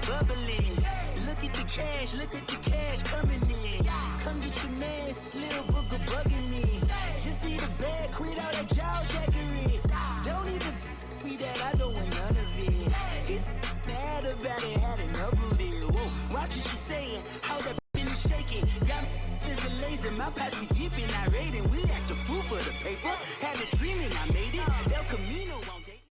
bubbling. Look at the cash coming in. Come get your man, Slim Booker bugging me. Just need a bag, quit all that jaw jackery. Don't even me that I don't want none of it. He's mad about it, had enough of it. Whoa, watch what you saying, how that is shaking. Got is a laser, my posse deep and I raiding. We act a fool for the paper. Had a dream and I made it. El Camino won't take it.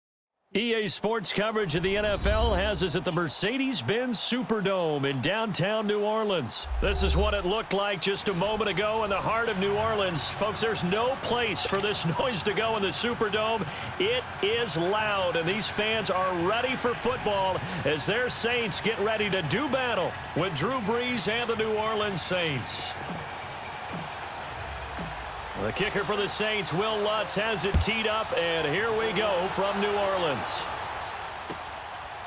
EA Sports coverage of the NFL has us at the Mercedes-Benz Superdome in downtown New Orleans. This is what it looked like just a moment ago in the heart of New Orleans. Folks, there's no place for this noise to go in the Superdome. It is loud, and these fans are ready for football as their Saints get ready to do battle with Drew Brees and the New Orleans Saints. The kicker for the Saints, Will Lutz, has it teed up, and here we go from New Orleans.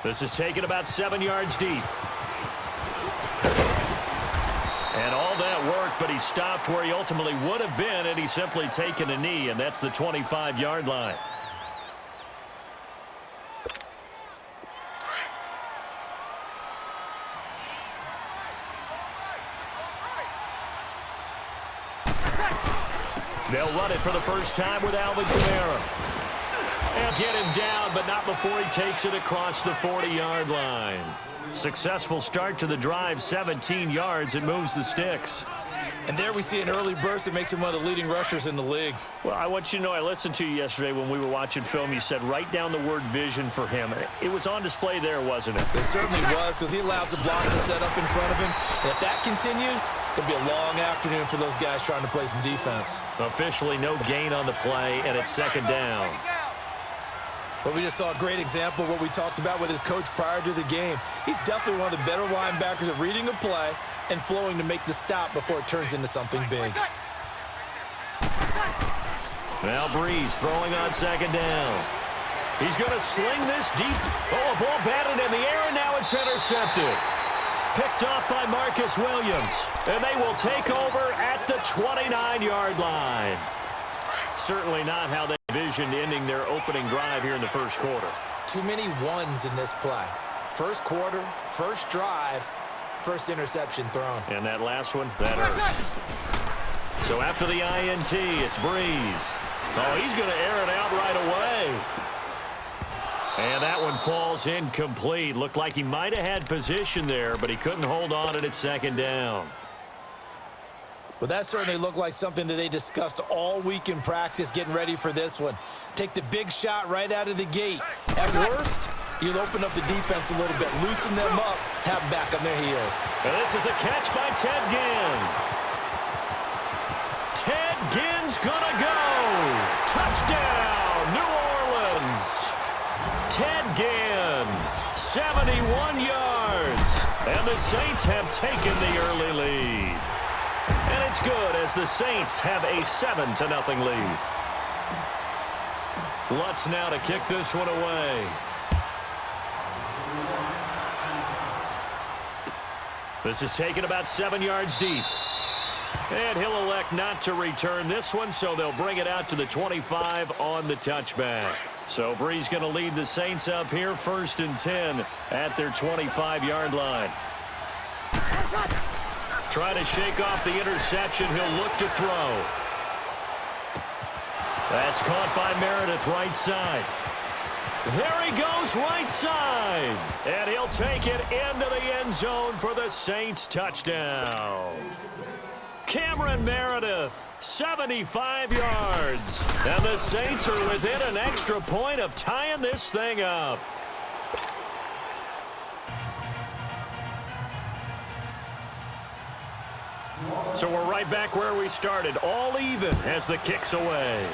This is taken about 7 yards deep. And all that worked, but he stopped where he ultimately would have been, and he's simply taken a knee, and that's the 25-yard line. They'll run it for the first time with Alvin Kamara. And get him down, but not before he takes it across the 40-yard line. Successful start to the drive, 17 yards, and moves the sticks. And there we see an early burst that makes him one of the leading rushers in the league. Well, I want you to know, I listened to you yesterday when we were watching film. You said write down the word vision for him. It was on display there, wasn't it? It certainly was, because he allows the blocks to set up in front of him. And if that continues, it'll be a long afternoon for those guys trying to play some defense. Officially no gain on the play, and it's second down. But we just saw a great example of what we talked about with his coach prior to the game. He's definitely one of the better linebackers at reading a play and flowing to make the stop before it turns into something big. Now Brees throwing on second down. He's going to sling this deep. Oh, a ball batted in the air, and now it's intercepted. Picked off by Marcus Williams. And they will take over at the 29-yard line. Certainly not how they envisioned ending their opening drive here in the first quarter. Too many ones in this play. First quarter, first drive, first interception thrown. And that last one, that hurts. So after the INT, it's Brees. Oh, he's going to air it out right away. And that one falls incomplete. Looked like he might have had position there, but he couldn't hold on at second down. Well, that certainly looked like something that they discussed all week in practice getting ready for this one. Take the big shot right out of the gate. At worst, you'll open up the defense a little bit, loosen them up, have them back on their heels. And this is a catch by Ted Ginn. Ted Ginn's gonna go. Touchdown, New Orleans. Ted Ginn, 71 yards. And the Saints have taken the early lead. And it's good as the Saints have a 7-0 lead. Lutz now to kick this one away. This is taken about 7 yards deep. And he'll elect not to return this one, so they'll bring it out to the 25 on the touchback. So Brees going to lead the Saints up here, 1st and 10 at their 25-yard line. Trying to shake off the interception. He'll look to throw. That's caught by Meredith, right side. There he goes, right side. And he'll take it into the end zone for the Saints touchdown. Cameron Meredith, 75 yards. And the Saints are within an extra point of tying this thing up. So we're right back where we started, all even as the kick's away.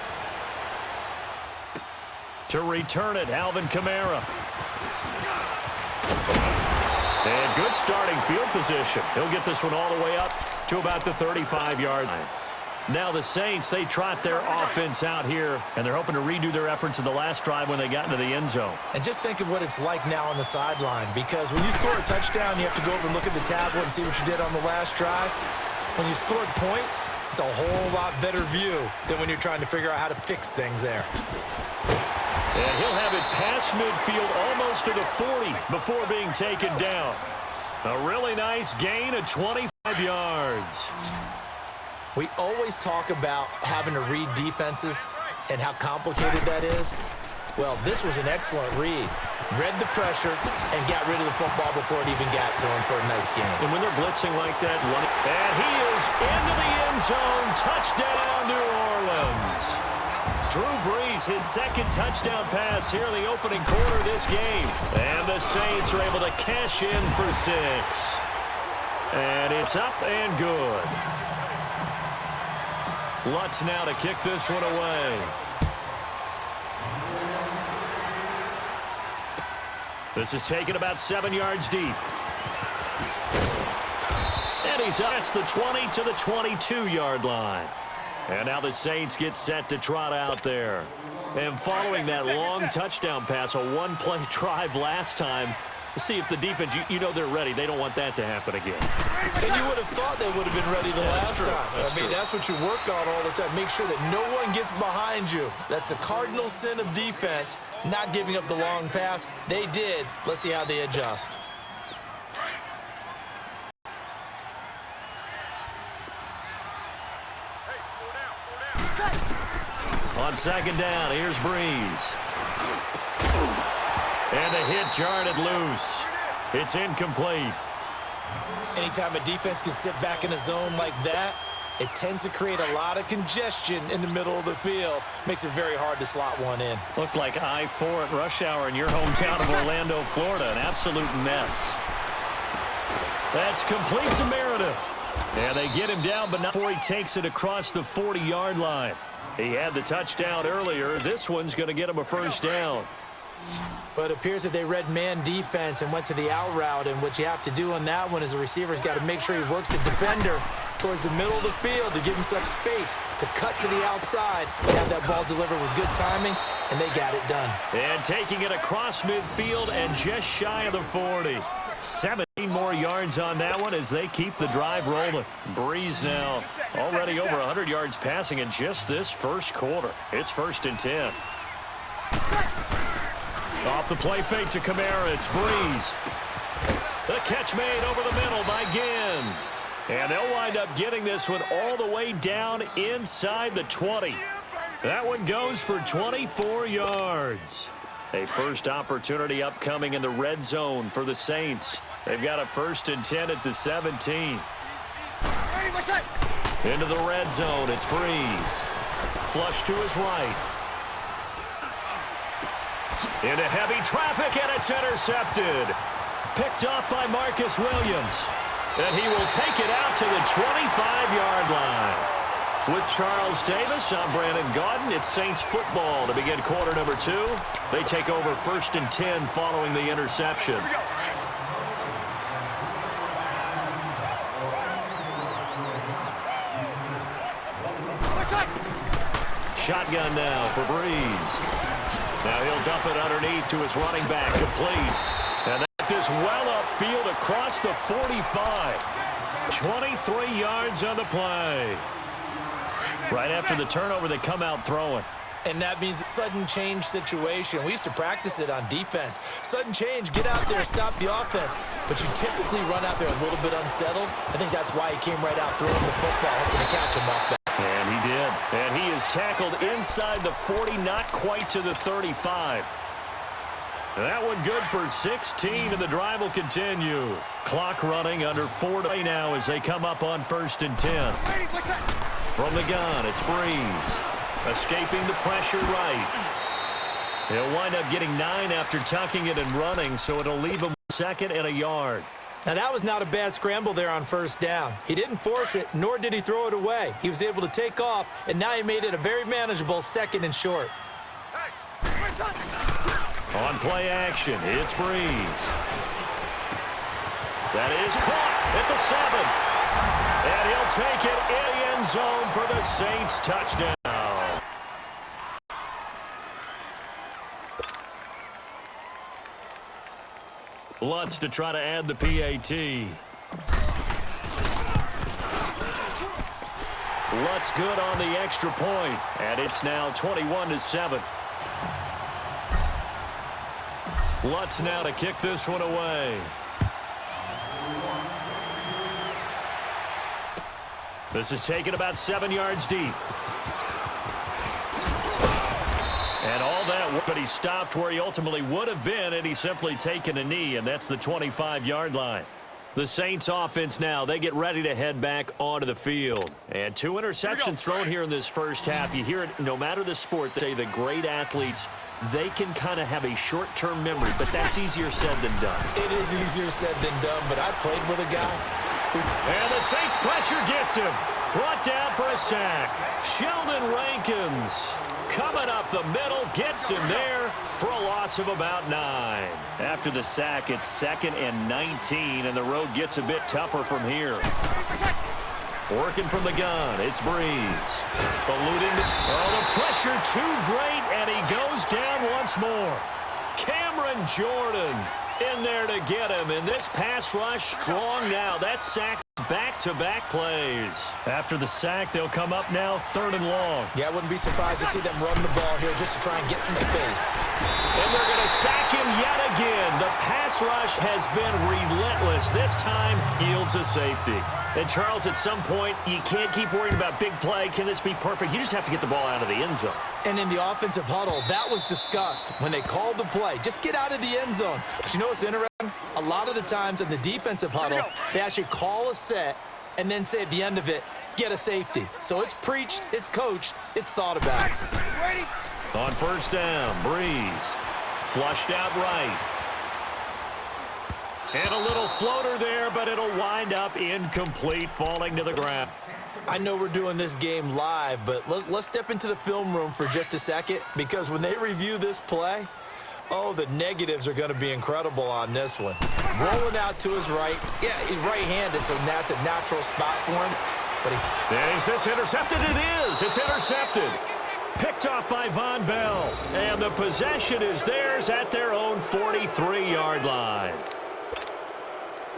To return it, Alvin Kamara. And good starting field position. He'll get this one all the way up to about the 35-yard line. Now the Saints, they trot their offense out here, and they're hoping to redo their efforts in the last drive when they got into the end zone. And just think of what it's like now on the sideline, because when you score a touchdown, you have to go over and look at the tablet and see what you did on the last drive. When you scored points, it's a whole lot better view than when you're trying to figure out how to fix things there. And he'll have it past midfield almost to the 40 before being taken down. A really nice gain of 25 yards. We always talk about having to read defenses and how complicated that is. Well, this was an excellent read. Read the pressure and got rid of the football before it even got to him for a nice game. And when they're blitzing like that, and he is into the end zone. Touchdown, New Orleans. Drew Brees, his second touchdown pass here in the opening quarter of this game. And the Saints are able to cash in for 6. And it's up and good. Lutz now to kick this one away. This is taken about 7 yards deep. And he's past the 20 to the 22-yard line. And now the Saints get set to trot out there. And following that long touchdown pass, a one-play drive last time, to see if the defense, you know they're ready. They don't want that to happen again. And you would have thought they would have been ready the last time. I mean, that's what you work on all the time. Make sure that no one gets behind you. That's the cardinal sin of defense, not giving up the long pass. They did. Let's see how they adjust. On second down, here's Brees. And the hit jarred it loose. It's incomplete. Anytime a defense can sit back in a zone like that, it tends to create a lot of congestion in the middle of the field. Makes it very hard to slot one in. Looked like I-4 at rush hour in your hometown of Orlando, Florida. An absolute mess. That's complete to Meredith. And they get him down, but not before he takes it across the 40-yard line. He had the touchdown earlier. This one's going to get him a first down. But it appears that they read man defense and went to the out route. And what you have to do on that one is the receiver's got to make sure he works the defender towards the middle of the field to give himself space to cut to the outside and have that ball delivered with good timing, and they got it done. And taking it across midfield and just shy of the 40. 17 more yards on that one as they keep the drive rolling. Brees now already over 100 yards passing in just this first quarter. It's 1st and 10. Off the play fake to Kamara, it's Brees. The catch made over the middle by Ginn. And they'll wind up getting this one all the way down inside the 20. That one goes for 24 yards. A first opportunity upcoming in the red zone for the Saints. They've got a 1st and 10 at the 17. Into the red zone, it's Brees. Flush to his right. Into heavy traffic, and it's intercepted. Picked up by Marcus Williams. And he will take it out to the 25-yard line. With Charles Davis, I'm Brandon Gaudin. It's Saints football to begin quarter number 2. They take over 1st and 10 following the interception. Shotgun now for Brees. Now he'll dump it underneath to his running back, complete. And that this well upfield across the 45. 23 yards on the play. Right after the turnover, they come out throwing. And that means a sudden change situation. We used to practice it on defense. Sudden change, get out there, stop the offense. But you typically run out there a little bit unsettled. I think that's why he came right out throwing the football, hoping to catch him off balance. And he did. And he is tackled inside the 40, not quite to the 35. That one good for 16, and the drive will continue. Clock running under 4 to play now as they come up on 1st and 10. From the gun, it's Brees. Escaping the pressure right. He'll wind up getting 9 after tucking it and running, so it'll leave him 2nd and a yard. Now, that was not a bad scramble there on 1st down. He didn't force it, nor did he throw it away. He was able to take off, and now he made it a very manageable 2nd and short. On play action, it's Brees. That is caught at the 7. And he'll take it in the end zone for the Saints touchdown. Lutz to try to add the PAT. Lutz good on the extra point, and it's now 21-7. Lutz now to kick this one away. This is taken about 7 yards deep. And all that, but he stopped where he ultimately would have been, and he's simply taken a knee, and that's the 25-yard line. The Saints offense now, they get ready to head back onto the field. And 2 interceptions thrown here in this first half. You hear it no matter the sport. They say the great athletes, they can kind of have a short-term memory, but that's easier said than done. It is easier said than done, but I played with a guy who... And the Saints pressure gets him. Brought down for a sack. Sheldon Rankins coming up the middle, gets him there for a loss of about 9. After the sack, it's 2nd and 19, and the road gets a bit tougher from here. Working from the gun, it's Breeze. Eluding the pressure too great, and he goes down once more. Cameron Jordan in there to get him, and this pass rush strong now. That sack back-to-back plays. After the sack, they'll come up now 3rd and long. Yeah, I wouldn't be surprised to see them run the ball here just to try and get some space. And they're going to sack him yet again. The pass rush has been relentless. This time, yields a safety. And, Charles, at some point, you can't keep worrying about big play. Can this be perfect? You just have to get the ball out of the end zone. And in the offensive huddle, that was discussed when they called the play. Just get out of the end zone. But you know what's interesting? A lot of the times in the defensive huddle, they actually call a set and then say at the end of it, get a safety. So it's preached, it's coached, it's thought about. Ready? On 1st down, Breeze. Flushed out right. And a little floater there, but it'll wind up incomplete, falling to the ground. I know we're doing this game live, but let's step into the film room for just a second, because when they review this play, oh, the negatives are going to be incredible on this one. Rolling out to his right. Yeah, he's right-handed, so that's a natural spot for him. But is this intercepted? It is. It's intercepted. Picked off by Von Bell. And the possession is theirs at their own 43-yard line.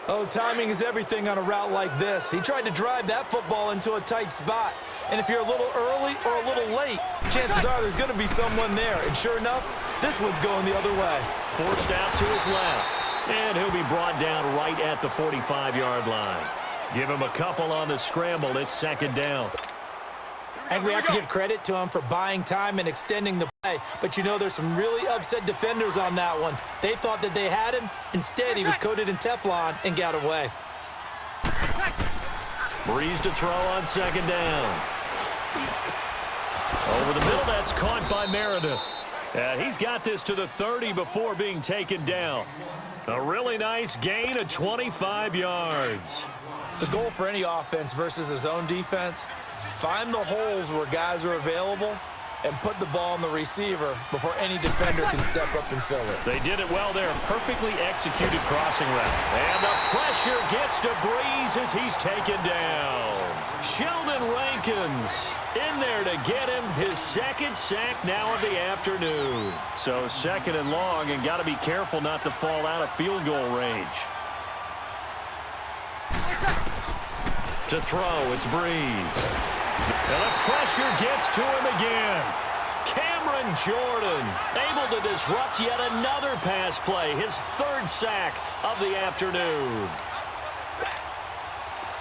Oh, timing is everything on a route like this. He tried to drive that football into a tight spot. And if you're a little early or a little late, chances are there's going to be someone there. And sure enough, this one's going the other way. Forced out to his left. And he'll be brought down right at the 45-yard line. Give him a couple on the scramble. It's 2nd down. And we have to give credit to him for buying time and extending the play. But you know, there's some really upset defenders on that one. They thought that they had him. Instead, he was coated in Teflon and got away. Breeze to throw on 2nd down. Over the middle, that's caught by Meredith. And he's got this to the 30 before being taken down. A really nice gain of 25 yards. The goal for any offense versus his own defense, find the holes where guys are available and put the ball on the receiver before any defender can step up and fill it. They did it well there. Perfectly executed crossing route. And the pressure gets to Breeze as he's taken down. Sheldon Rankins in there to get him his 2nd sack now of the afternoon. So 2nd and long, and got to be careful not to fall out of field goal range. To throw, it's Breeze. And the pressure gets to him again. Cameron Jordan able to disrupt yet another pass play. His 3rd sack of the afternoon.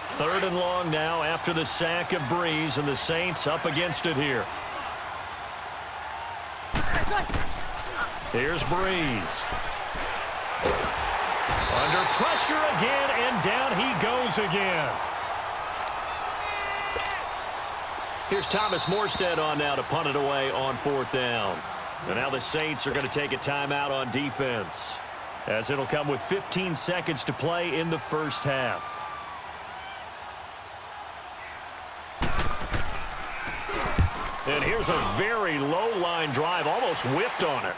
3rd and long now after the sack of Breeze, and the Saints up against it here. Here's Breeze. Under pressure again, and down he goes again. Here's Thomas Morstead on now to punt it away on 4th down. And now the Saints are going to take a timeout on defense, as it'll come with 15 seconds to play in the first half. And here's a very low line drive, almost whiffed on it.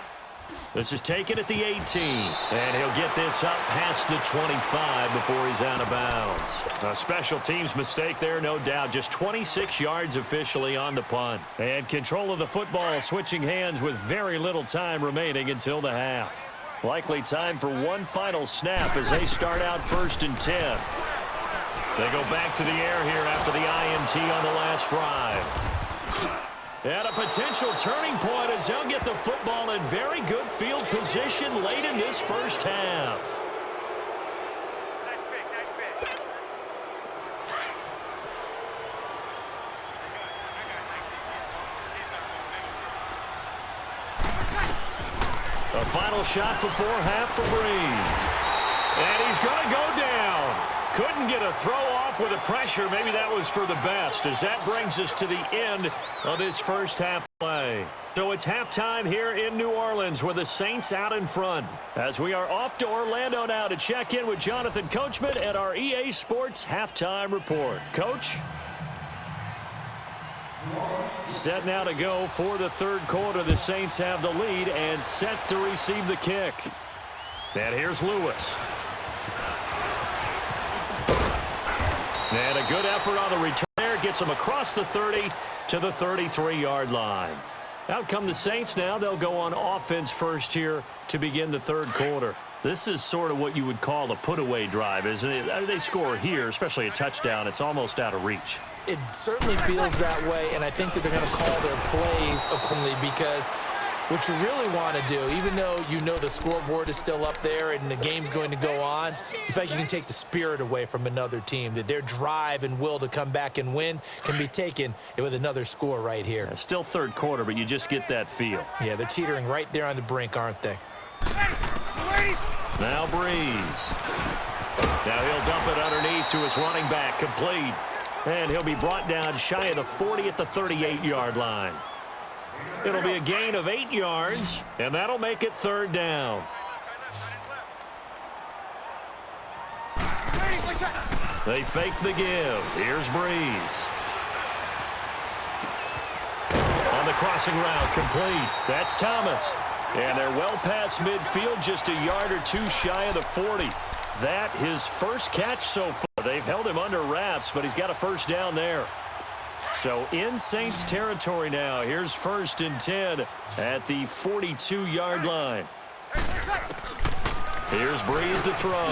This is taken at the 18, and he'll get this up past the 25 before he's out of bounds. A special teams mistake there, no doubt. Just 26 yards officially on the punt. And control of the football switching hands with very little time remaining until the half. Likely time for one final snap as they start out 1st and 10. They go back to the air here after the INT on the last drive. And a potential turning point as they'll get the football in very good field position late in this first half. Nice pick. A final shot before half for Breeze. And he's going to go down. Couldn't get a throw off with the pressure. Maybe that was for the best, as that brings us to the end of this first half play. So it's halftime here in New Orleans with the Saints out in front. As we are off to Orlando now to check in with Jonathan Coachman at our EA Sports Halftime Report. Coach? Set now to go for the third quarter. The Saints have the lead and set to receive the kick. And here's Lewis. And a good effort on the return there. Gets them across the 30 to the 33-yard line. Out come the Saints now. They'll go on offense first here to begin the third quarter. This is sort of what you would call a put-away drive, isn't it? They score here, especially a touchdown. It's almost out of reach. It certainly feels that way, and I think that they're going to call their plays accordingly, because what you really want to do, even though you know the scoreboard is still up there and the game's going to go on, in fact, you can take the spirit away from another team, that their drive and will to come back and win can be taken with another score right here. Still third quarter, but you just get that feel. Yeah, they're teetering right there on the brink, aren't they? Now Breeze. Now he'll dump it underneath to his running back, complete. And he'll be brought down shy of the 40 at the 38-yard line. It'll be a gain of 8 yards, and that'll make it third down. They fake the give. Here's Breeze. On the crossing route, complete. That's Thomas. And they're well past midfield, just a yard or two shy of the 40. That his first catch so far. They've held him under wraps, but he's got a first down there. So in Saints territory now. Here's 1st and 10 at the 42-yard line. Here's Breeze to throw.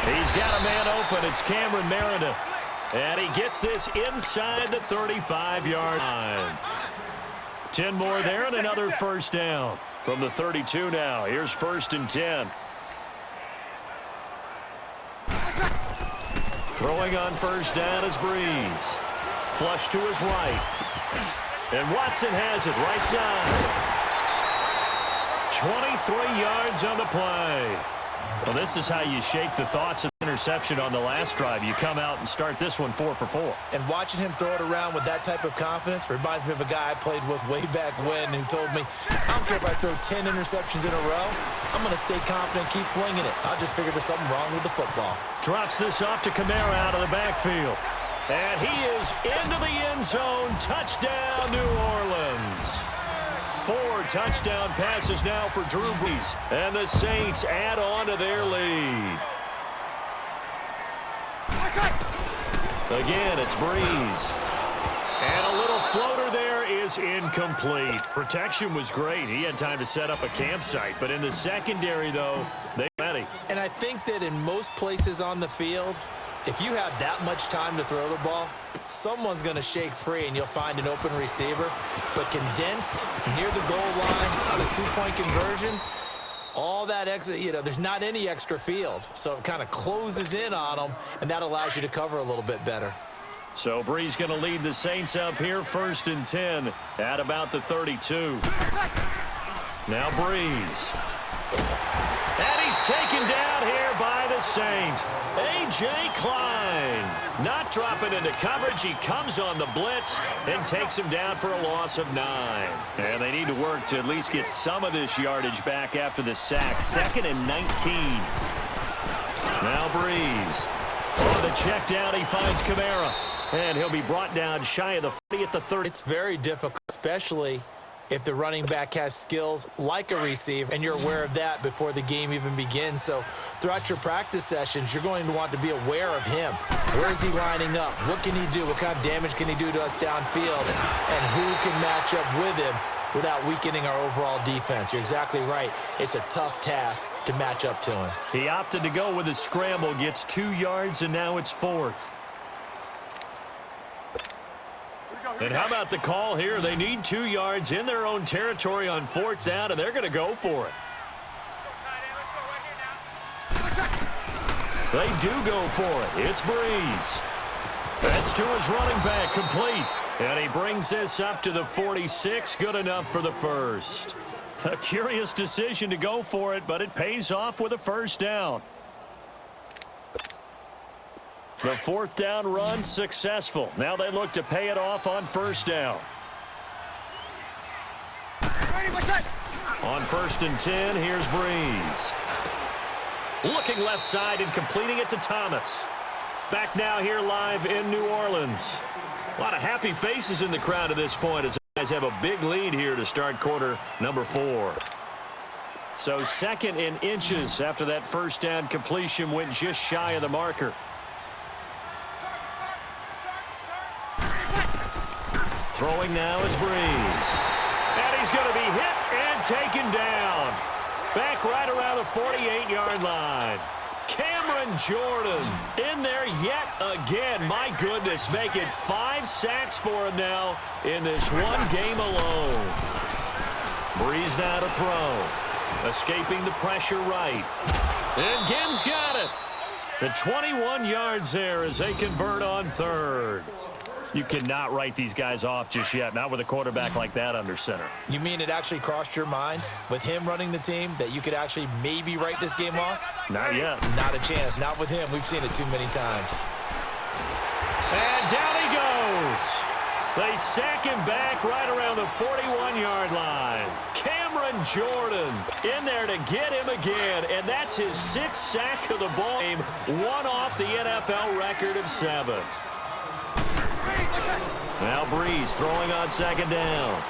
He's got a man open. It's Cameron Meredith. And he gets this inside the 35-yard line. 10 more there and another first down. From the 32 now. Here's 1st and 10. Throwing on first down is Breeze. Flush to his right. And Watson has it right side. 23 yards on the play. Well, this is how you shake the thoughts of the interception on the last drive. You come out and start this one 4 for 4. And watching him throw it around with that type of confidence reminds me of a guy I played with way back when who told me, I don't care if I throw 10 interceptions in a row. I'm going to stay confident and keep flinging it. I just figured there's something wrong with the football. Drops this off to Kamara out of the backfield. And he is into the end zone. Touchdown, New Orleans. 4 touchdown passes now for Drew Brees. And the Saints add on to their lead. Again, it's Breeze. And a little floater there is incomplete. Protection was great. He had time to set up a campsite. But in the secondary, though, they ready. And I think that in most places on the field, if you have that much time to throw the ball, someone's going to shake free and you'll find an open receiver. But condensed near the goal line on a two-point conversion, all that extra, there's not any extra field. So it kind of closes in on them, and that allows you to cover a little bit better. So Breeze going to lead the Saints up here, 1st and 10 at about the 32. Now Breeze. And he's taken down here by the Saint. A.J. Klein not dropping into coverage. He comes on the blitz and takes him down for a loss of 9. And they need to work to at least get some of this yardage back after the sack. 2nd and 19. Now Breeze. On the check down, he finds Kamara. And he'll be brought down shy of the 40 at the 30. It's very difficult, especially if the running back has skills like a receiver, and you're aware of that before the game even begins. So throughout your practice sessions, you're going to want to be aware of him. Where is he lining up? What can he do? What kind of damage can he do to us downfield? And who can match up with him without weakening our overall defense? You're exactly right. It's a tough task to match up to him. He opted to go with a scramble, gets 2 yards, and now it's 4th. And how about the call here? They need 2 yards in their own territory on 4th down, and they're going to go for it. They do go for it. It's Breeze. That's to his running back, complete. And he brings this up to the 46, good enough for the first. A curious decision to go for it, but it pays off with a first down. The 4th down run successful. Now they look to pay it off on 1st down. On 1st and 10, here's Breeze. Looking left side and completing it to Thomas. Back now here live in New Orleans. A lot of happy faces in the crowd at this point as the guys have a big lead here to start quarter number 4. So 2nd and inches after that first down completion went just shy of the marker. Throwing now is Breeze. And he's going to be hit and taken down. Back right around the 48-yard line. Cameron Jordan in there yet again. My goodness, make it 5 sacks for him now in this one game alone. Breeze now to throw. Escaping the pressure right. And Gibbs got it. The 21 yards there as they convert on 3rd. You cannot write these guys off just yet, not with a quarterback like that under center. You mean it actually crossed your mind with him running the team that you could actually maybe write this game off? Not yet. Not a chance. Not with him. We've seen it too many times. And down he goes. They sack him back right around the 41-yard line. Cameron Jordan in there to get him again, and that's his 6th sack of the ball game, one off the NFL record of 7. Now Breeze throwing on 2nd down.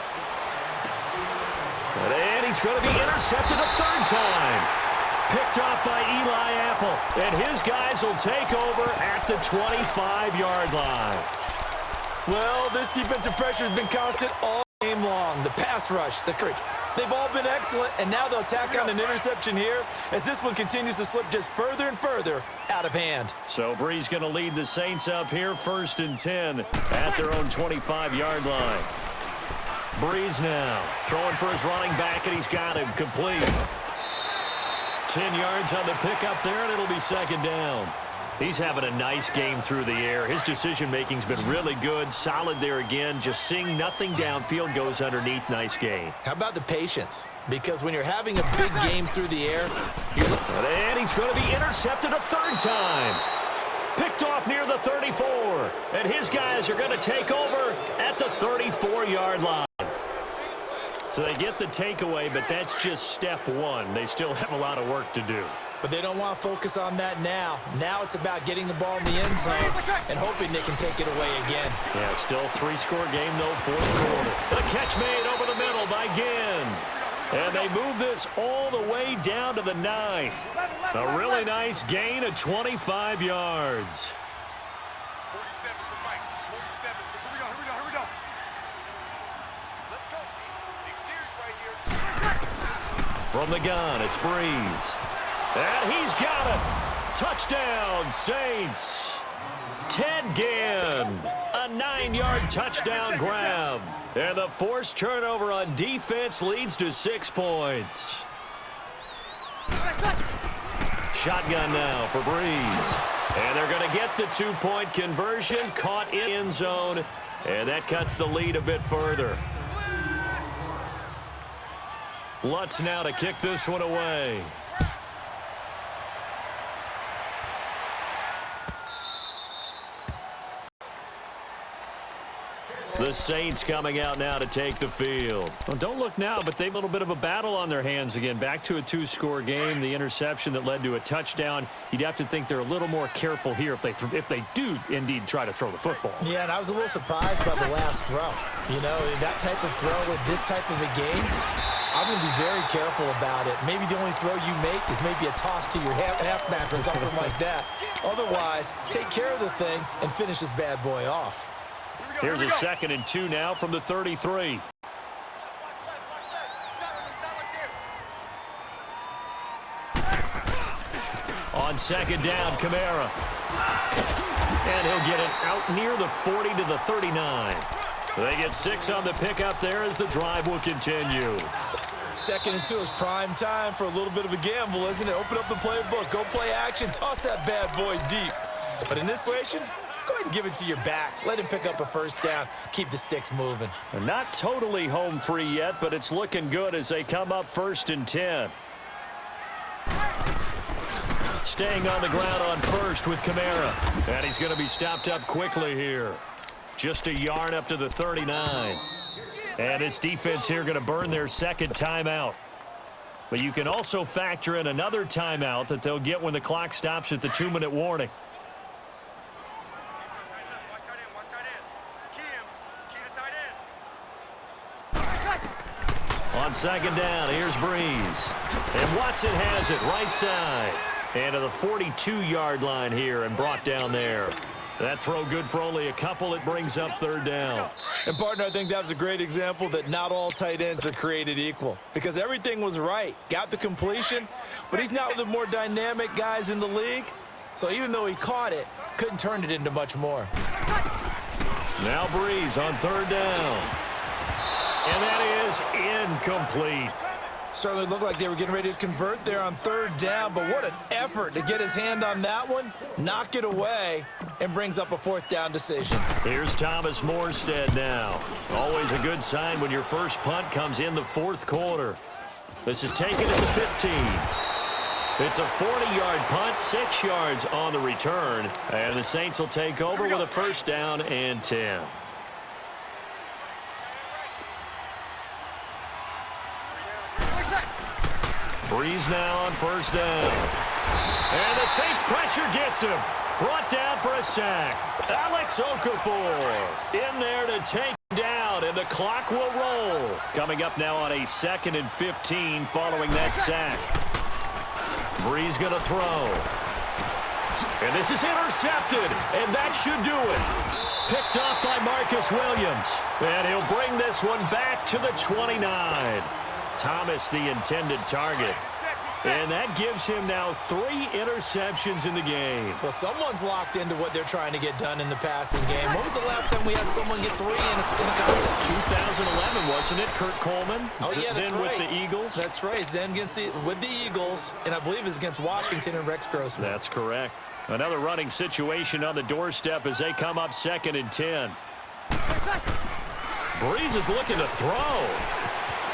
And he's going to be intercepted a 3rd time. Picked off by Eli Apple. And his guys will take over at the 25-yard line. Well, this defensive pressure has been constant all game long. The pass rush, the coverage, they've all been excellent, and now they'll tack on an interception here as this one continues to slip just further and further out of hand. So Breeze going to lead the Saints up here, 1st and 10 at their own 25-yard line. Breeze now throwing for his running back, and he's got him complete. 10 yards on the pickup there, and it'll be 2nd down. He's having a nice game through the air. His decision-making's been really good. Solid there again. Just seeing nothing downfield, goes underneath. Nice game. How about the patience? Because when you're having a big game through the air, and he's going to be intercepted a 3rd time. Picked off near the 34. And his guys are going to take over at the 34-yard line. So they get the takeaway, but that's just step 1. They still have a lot of work to do. But they don't want to focus on that now. Now it's about getting the ball in the end zone and hoping they can take it away again. Yeah, still 3-score game, though, 4th quarter. The catch made over the middle by Ginn. And they move this all the way down to the 9. A really nice gain of 25 yards. 47's the fight. 47's the... Here we go. Let's go. Big series right here. From the gun, it's Breeze. And he's got it. Touchdown, Saints. Ted Ginn. A 9-yard touchdown grab. And the forced turnover on defense leads to 6 points. Shotgun now for Breeze. And they're going to get the 2-point conversion. Caught in end zone. And that cuts the lead a bit further. Lutz now to kick this one away. The Saints coming out now to take the field. Well, don't look now, but they've a little bit of a battle on their hands again. Back to a 2-score game. The interception that led to a touchdown. You'd have to think they're a little more careful here if they do indeed try to throw the football. Yeah, and I was a little surprised by the last throw. You know, that type of throw with this type of a game, I'm going to be very careful about it. Maybe the only throw you make is maybe a toss to your halfback or something like that. Otherwise, take care of the thing and finish this bad boy off. Here's a 2nd and 2 now from the 33. On 2nd down, Kamara. And he'll get it out near the 40 to the 39. They get 6 on the pickup there as the drive will continue. 2nd and 2 is prime time for a little bit of a gamble, isn't it? Open up the playbook, go play action, toss that bad boy deep. But in this situation, go ahead and give it to your back. Let him pick up a first down. Keep the sticks moving. They're not totally home free yet, but it's looking good as they come up 1st and 10. Staying on the ground on 1st with Kamara. And he's going to be stopped up quickly here. Just a yard up to the 39. And this defense here going to burn their 2nd timeout. But you can also factor in another timeout that they'll get when the clock stops at the 2-minute warning. On 2nd down, here's Breeze. And Watson has it right side. And to the 42-yard line here and brought down there. That throw good for only a couple. It brings up 3rd down. And, partner, I think that was a great example that not all tight ends are created equal. Because everything was right. Got the completion, but he's not one of the more dynamic guys in the league. So even though he caught it, couldn't turn it into much more. Now Breeze on 3rd down. And that is incomplete. Certainly looked like they were getting ready to convert there on 3rd down, but what an effort to get his hand on that one, knock it away, and brings up a 4th down decision. Here's Thomas Morstead now. Always a good sign when your first punt comes in the 4th quarter. This is taken at the 15. It's a 40-yard punt, 6 yards on the return, and the Saints will take over with a 1st down and 10. Breeze now on 1st down. And the Saints pressure gets him. Brought down for a sack. Alex Okafor in there to take down, and the clock will roll. Coming up now on a 2nd and 15 following that sack. Breeze going to throw. And this is intercepted, and that should do it. Picked off by Marcus Williams. And he'll bring this one back to the 29. Thomas the intended target. And that gives him now 3 interceptions in the game. Well, someone's locked into what they're trying to get done in the passing game. When was the last time we had someone get 3 in a contest? 2011, wasn't it, Kurt Coleman? Oh, yeah, that's then right. With the Eagles. That's right. Then with the Eagles, and I believe it's against Washington and Rex Grossman. That's correct. Another running situation on the doorstep as they come up 2nd and 10. Breeze is looking to throw.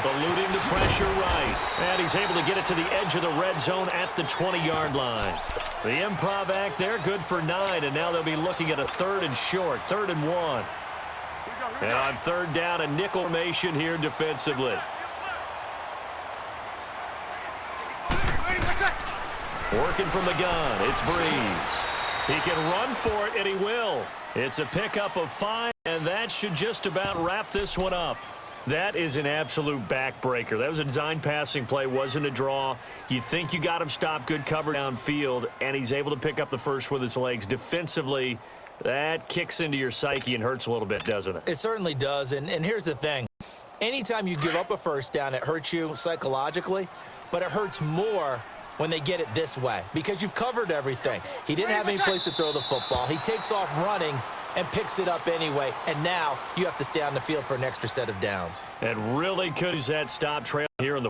Eluding the pressure right. And he's able to get it to the edge of the red zone at the 20-yard line. The improv act there, good for 9, and now they'll be looking at a 3rd and short, 3rd and 1. And on 3rd down, a nickel formation here defensively. Working from the gun, it's Breeze. He can run for it, and he will. It's a pickup of 5, and that should just about wrap this one up. That is an absolute backbreaker. That was a design passing play, wasn't a draw. You think you got him stopped, good cover downfield, and he's able to pick up the first with his legs. Defensively, that kicks into your psyche and hurts a little bit, doesn't it? It certainly does, and here's the thing. Anytime you give up a 1st down, it hurts you psychologically, but it hurts more when they get it this way because you've covered everything. He didn't have any place to throw the football. He takes off running and picks it up anyway, and now you have to stay on the field for an extra set of downs. And really could use that stop trail here in the